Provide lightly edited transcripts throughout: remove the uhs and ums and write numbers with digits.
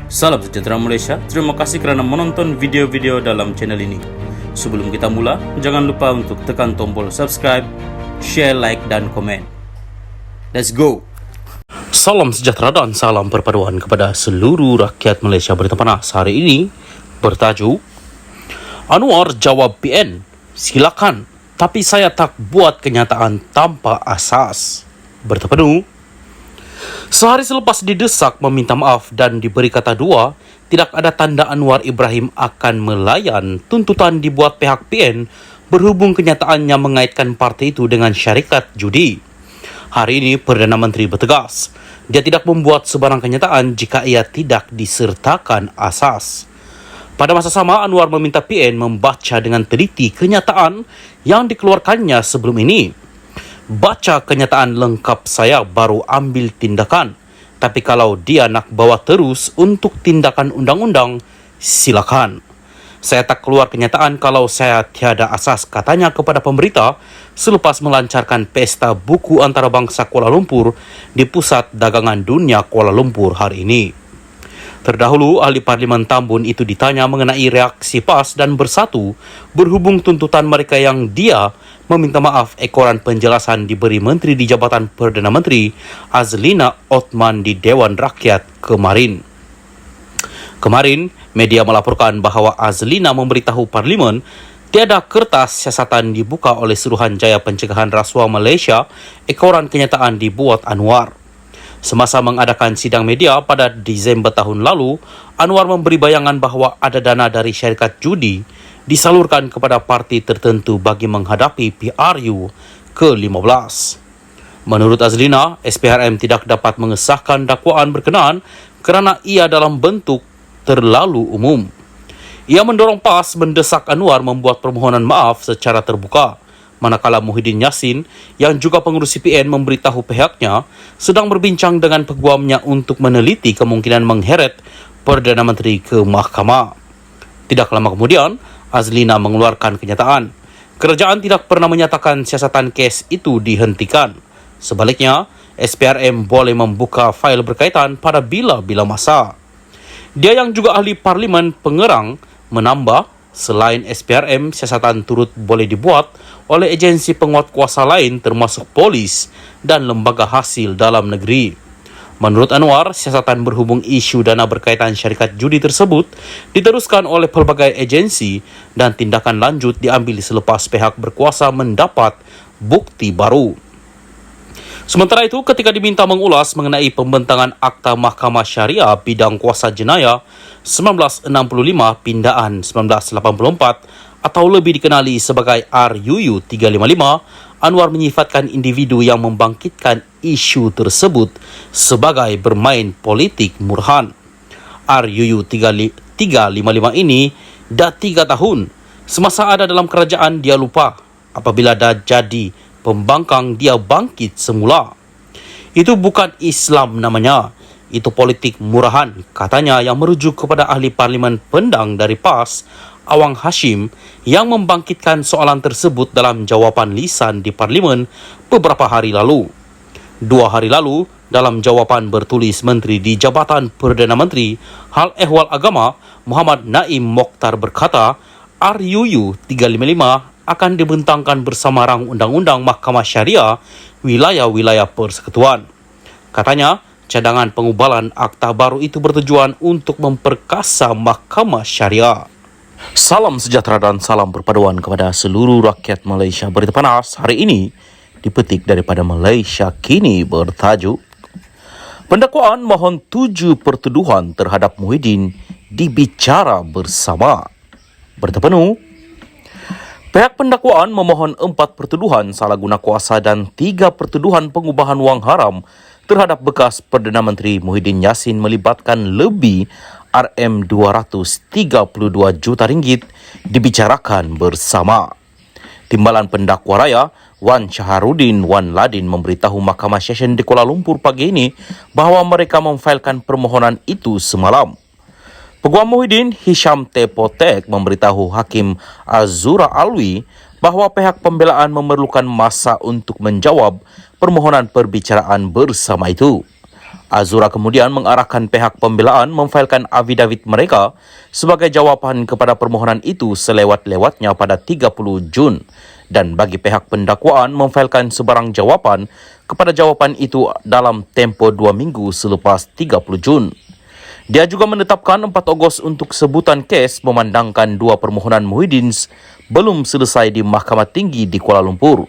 Salam sejahtera Malaysia, terima kasih kerana menonton video-video dalam channel ini. Sebelum kita mula, jangan lupa untuk tekan tombol subscribe, share, like dan komen. Let's go! Salam sejahtera dan salam perpaduan kepada seluruh rakyat Malaysia. Berita panas hari ini bertajuk Anwar jawab PN, silakan, tapi saya tak buat kenyataan tanpa asas. Berita penuh. Sehari selepas didesak meminta maaf dan diberi kata dua, tidak ada tanda Anwar Ibrahim akan melayan tuntutan dibuat pihak PN berhubung kenyataannya mengaitkan parti itu dengan syarikat judi. Hari ini Perdana Menteri bertegas, dia tidak membuat sebarang kenyataan jika ia tidak disertakan asas. Pada masa sama, Anwar meminta PN membaca dengan teliti kenyataan yang dikeluarkannya sebelum ini. Baca kenyataan lengkap saya baru ambil tindakan. Tapi kalau dia nak bawa terus untuk tindakan undang-undang, silakan. Saya tak keluar kenyataan kalau saya tiada asas, katanya kepada pemberita selepas melancarkan pesta buku antarabangsa Kuala Lumpur di Pusat Dagangan Dunia Kuala Lumpur hari ini. Terdahulu, ahli Parlimen Tambun itu ditanya mengenai reaksi PAS dan Bersatu berhubung tuntutan mereka yang dia meminta maaf ekoran penjelasan diberi Menteri di Jabatan Perdana Menteri Azlina Othman di Dewan Rakyat kemarin. Kemarin, media melaporkan bahawa Azlina memberitahu Parlimen tiada kertas siasatan dibuka oleh Suruhanjaya Pencegahan Rasuah Malaysia, ekoran kenyataan dibuat Anwar. Semasa mengadakan sidang media pada Disember tahun lalu, Anwar memberi bayangan bahawa ada dana dari syarikat judi disalurkan kepada parti tertentu bagi menghadapi PRU ke-15. Menurut Azlina, SPRM tidak dapat mengesahkan dakwaan berkenaan kerana ia dalam bentuk terlalu umum. Ia mendorong PAS mendesak Anwar membuat permohonan maaf secara terbuka, manakala Muhyiddin Yassin yang juga pengurus CPN memberitahu pihaknya sedang berbincang dengan peguamnya untuk meneliti kemungkinan mengheret Perdana Menteri ke mahkamah. Tidak lama kemudian, Azlina mengeluarkan kenyataan. Kerajaan tidak pernah menyatakan siasatan kes itu dihentikan. Sebaliknya, SPRM boleh membuka fail berkaitan pada bila-bila masa. Dia yang juga ahli Parlimen Pengerang menambah, selain SPRM, siasatan turut boleh dibuat oleh agensi penguat kuasa lain termasuk polis dan lembaga hasil dalam negeri. Menurut Anwar, siasatan berhubung isu dana berkaitan syarikat judi tersebut diteruskan oleh pelbagai agensi dan tindakan lanjut diambil selepas pihak berkuasa mendapat bukti baru. Sementara itu, ketika diminta mengulas mengenai pembentangan Akta Mahkamah Syariah Bidang Kuasa Jenayah 1965 Pindaan 1984 atau lebih dikenali sebagai RUU 355, Anwar menyifatkan individu yang membangkitkan isu tersebut sebagai bermain politik murahan. RUU 355 ini dah 3 tahun. Semasa ada dalam kerajaan, dia lupa. Apabila dah jadi pembangkang, dia bangkit semula. Itu bukan Islam namanya. Itu politik murahan, katanya, yang merujuk kepada ahli Parlimen Pendang dari PAS, Awang Hashim, yang membangkitkan soalan tersebut dalam jawapan lisan di Parlimen beberapa hari lalu. 2 hari lalu, dalam jawapan bertulis Menteri di Jabatan Perdana Menteri Hal Ehwal Agama Muhammad Naim Mokhtar berkata, RUU 355 akan dibentangkan bersama rang Undang-Undang Mahkamah Syariah wilayah-wilayah persekutuan. Katanya, cadangan pengubalan akta baru itu bertujuan untuk memperkasa Mahkamah Syariah. Salam sejahtera dan salam perpaduan kepada seluruh rakyat Malaysia. Berita panas hari ini dipetik daripada Malaysia Kini bertajuk Pendakwaan mohon 7 pertuduhan terhadap Muhyiddin dibicara bersama. Berita penuh. Pihak pendakwaan memohon 4 pertuduhan salah guna kuasa dan 3 pertuduhan pengubahan wang haram terhadap bekas Perdana Menteri Muhyiddin Yassin melibatkan lebih RM232 juta ringgit dibicarakan bersama. Timbalan Pendakwa Raya Wan Shaharuddin Wan Ladin memberitahu Mahkamah Session di Kuala Lumpur pagi ini bahawa mereka memfailkan permohonan itu semalam. Peguam Muhyiddin Hisham T. Potek memberitahu Hakim Azura Alwi bahawa pihak pembelaan memerlukan masa untuk menjawab permohonan perbicaraan bersama itu. Azura kemudian mengarahkan pihak pembelaan memfailkan affidavit mereka sebagai jawapan kepada permohonan itu selewat-lewatnya pada 30 Jun dan bagi pihak pendakwaan memfailkan sebarang jawapan kepada jawapan itu dalam tempoh 2 minggu selepas 30 Jun. Dia juga menetapkan 4 Ogos untuk sebutan kes memandangkan 2 permohonan Muhyiddin belum selesai di Mahkamah Tinggi di Kuala Lumpur.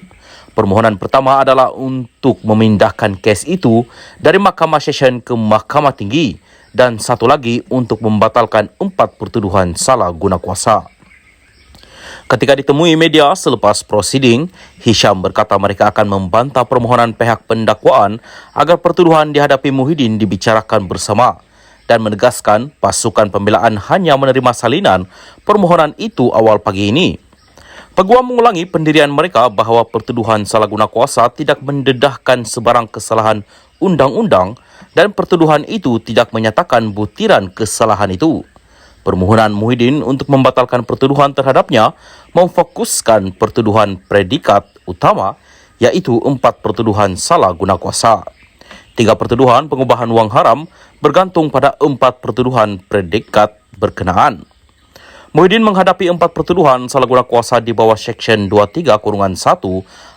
Permohonan pertama adalah untuk memindahkan kes itu dari Mahkamah Session ke Mahkamah Tinggi dan satu lagi untuk membatalkan 4 pertuduhan salah guna kuasa. Ketika ditemui media selepas prosiding, Hisham berkata mereka akan membantah permohonan pihak pendakwaan agar pertuduhan dihadapi Muhyiddin dibicarakan bersama dan menegaskan pasukan pembelaan hanya menerima salinan permohonan itu awal pagi ini. Peguam mengulangi pendirian mereka bahawa pertuduhan salah guna kuasa tidak mendedahkan sebarang kesalahan undang-undang dan pertuduhan itu tidak menyatakan butiran kesalahan itu. Permohonan Muhyiddin untuk membatalkan pertuduhan terhadapnya memfokuskan pertuduhan predikat utama iaitu 4 pertuduhan salah guna kuasa. 3 pertuduhan pengubahan wang haram bergantung pada 4 pertuduhan predikat berkenaan. Muhyiddin menghadapi 4 pertuduhan salah guna kuasa di bawah Seksyen 23-1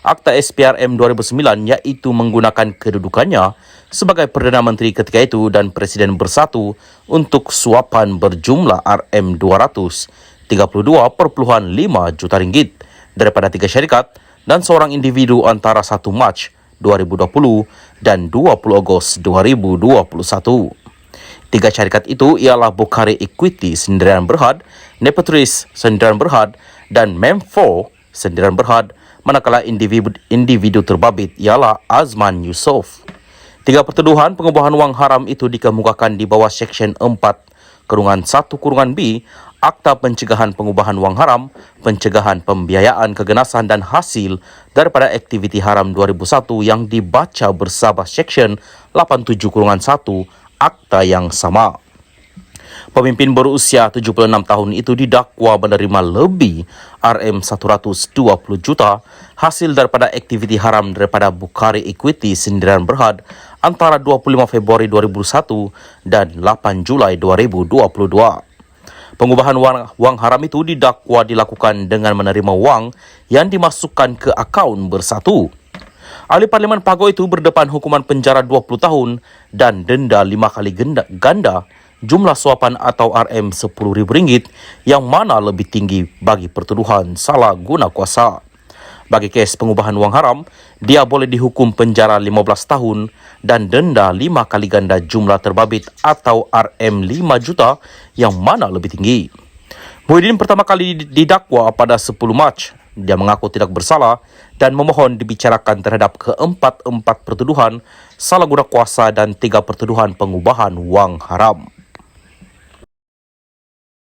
Akta SPRM 2009 iaitu menggunakan kedudukannya sebagai Perdana Menteri ketika itu dan Presiden bersatu untuk suapan berjumlah RM232.5 juta ringgit daripada 3 syarikat dan seorang individu antara 1 Mac 2020 dan 20 Ogos 2021. 3 syarikat itu ialah Bukhari Equity Sendirian Berhad, Nepatris Sendirian Berhad dan Mem4 Sendirian Berhad, manakala individu terbabit ialah Azman Yusof. 3 pertuduhan pengubahan wang haram itu dikemukakan di bawah Seksyen 4-1-B Akta Pencegahan Pengubahan Wang Haram, Pencegahan Pembiayaan Keganasan dan Hasil daripada Aktiviti Haram 2001 yang dibaca bersama Seksyen 87-1 Akta yang sama. Pemimpin berusia 76 tahun itu didakwa menerima lebih RM120 juta hasil daripada aktiviti haram daripada Bukhari Equity Sendirian Berhad antara 25 Februari 2001 dan 8 Julai 2022. Pengubahan wang haram itu didakwa dilakukan dengan menerima wang yang dimasukkan ke akaun bersatu. Ahli Parlimen Pago itu berdepan hukuman penjara 20 tahun dan denda 5 kali ganda jumlah suapan atau RM10,000 yang mana lebih tinggi bagi pertuduhan salah guna kuasa. Bagi kes pengubahan wang haram, dia boleh dihukum penjara 15 tahun dan denda 5 kali ganda jumlah terbabit atau RM5 juta yang mana lebih tinggi. Muhyiddin pertama kali didakwa pada 10 Mac. Dia mengaku tidak bersalah dan memohon dibicarakan terhadap keempat-empat pertuduhan salah guna kuasa dan 3 pertuduhan pengubahan wang haram.